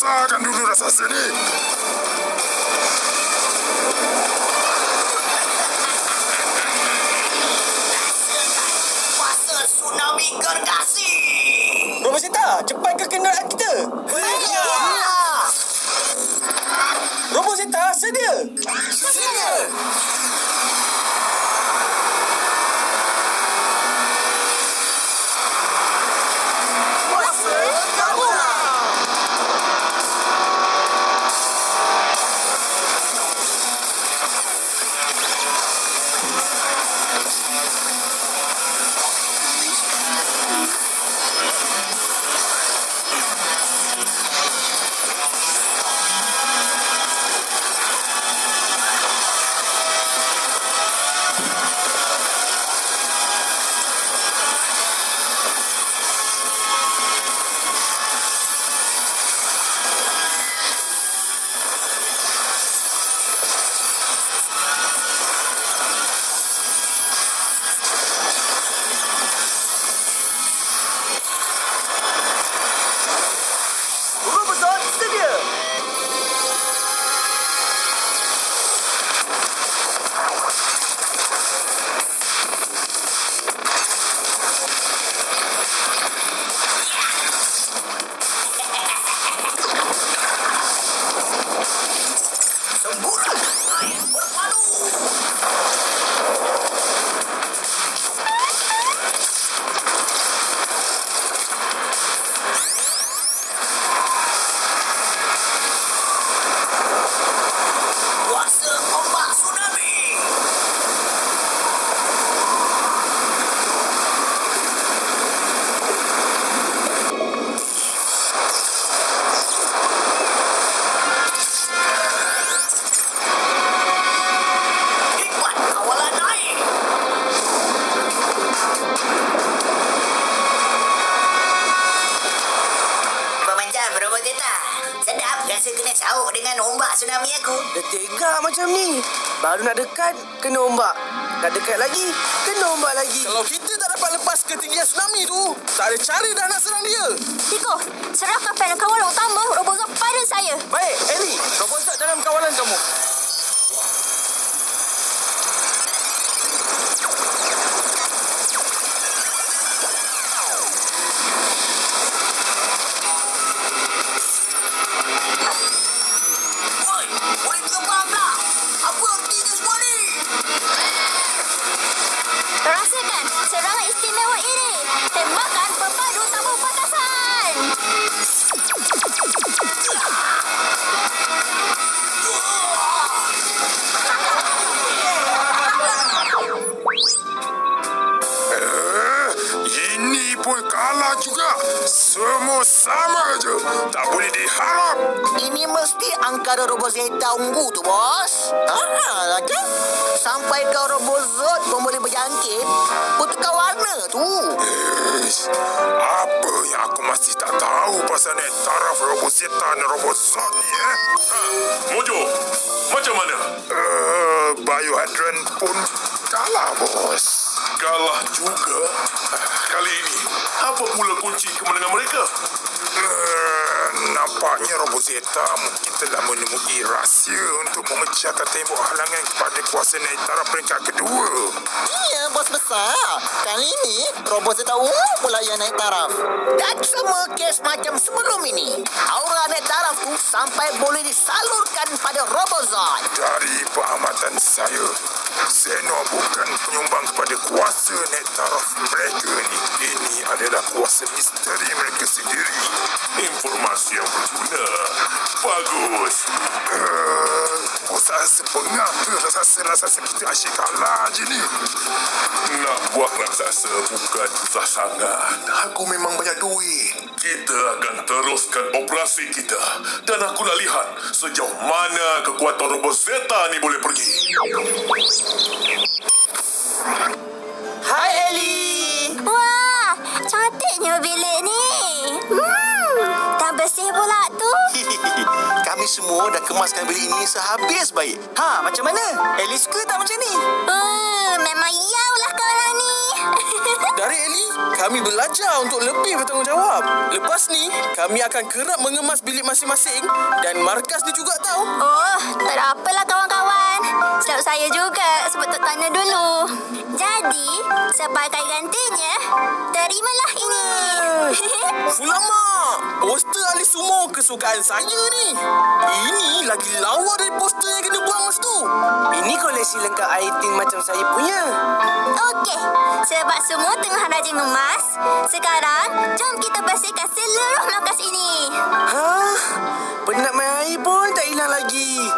Rasakan dulu rasa sini. Kuasa tsunami gergasi. Roboseta, cepat ke kenderaan kita. Ya. Roboseta, sedia. Sedia. Kuasa Gabungan. Robozon, sedia. Semburan air berpadu. Kuasa ombak tsunami. Hikmat kawalan air. Macam Roboseta. Sedap rasa kena cauk dengan ombak tsunami aku. Dah tega macam ni. Baru nak dekat, kena ombak. Nak dekat lagi, kena ombak lagi. Kalau kita tak dapat lepas ketinggian tsunami tu, tak ada cara dah nak serang dia. Tiko, serahkan panel kawalan utama Robozon pada saya. Baik, Ellie. Robozon dalam kawalan kamu. Woi, boleh terbang tak? Apa artinya semua ni? Rasakan serangan istimewa ini. Tembakan pepadu tabung patasan. Ini pun kalah juga. Semua sama je. Tak boleh diharap. Ini mesti angkara Robozeta ungu tu, bos. Lagi? Sampai kau Robozot pun boleh berjangkit, bertukar warna tu. Apa yang aku masih tak tahu pasal naik taraf Roboseta dan Robozon ni Mojo, macam mana? Biohadron pun kalah, bos. Kalah juga. Kali ini, apa pula kunci kemenangan mereka? Nampaknya Robozeta mungkin telah menemui rahsia untuk memecahkan tembok halangan kepada kuasa naik taraf peringkat kedua. Iya, bos besar. Kali ini, Robozeta ungu pula yang naik taraf. Dan sama kes macam sebelum ini. Aura naik taraf tu sampai boleh disalurkan pada Robozon. Dari pengamatan saya, Zeno bukan penyumbang kepada kuasa naik taraf mereka ni. Ini adalah kuasa misteri mereka sendiri. Informasi yang berguna. Bagus. Bos rasa pengapa rasa kita asyik kalah je ni. Nak buat raksasa bukan susah sangat. Aku memang banyak duit. Kita akan teruskan operasi kita. Dan aku nak lihat sejauh mana kekuatan Robozeta ni boleh pergi. Hai, Ellie. Wah, cantiknya bilik ni. Tak bersih pula tu. Kami semua dah kemaskan bilik ini sehabis baik. Ha, macam mana? Ellie suka tak macam ni? Memang yaulah kawalan ni. Dari Ellie, kami belajar untuk lebih bertanggungjawab. Lepas ni, kami akan kerap mengemas bilik masing-masing dan markas ni juga tahu. Oh, tak ada apalah kawan-kawan. Silap saya juga sebab tak tanya dulu. Jadi, sebagai gantinya, terimalah ini. Fulamak, poster ahli sumo kesukaan saya ni. Ini lagi lawa dari poster yang kena buang masa tu. Ini koleksi lengkap item macam saya punya. Okey, sebab semua tengah rajin emas, sekarang jom kita bersihkan seluruh markas ini. Hah? Penat main air pun tak hilang lagi.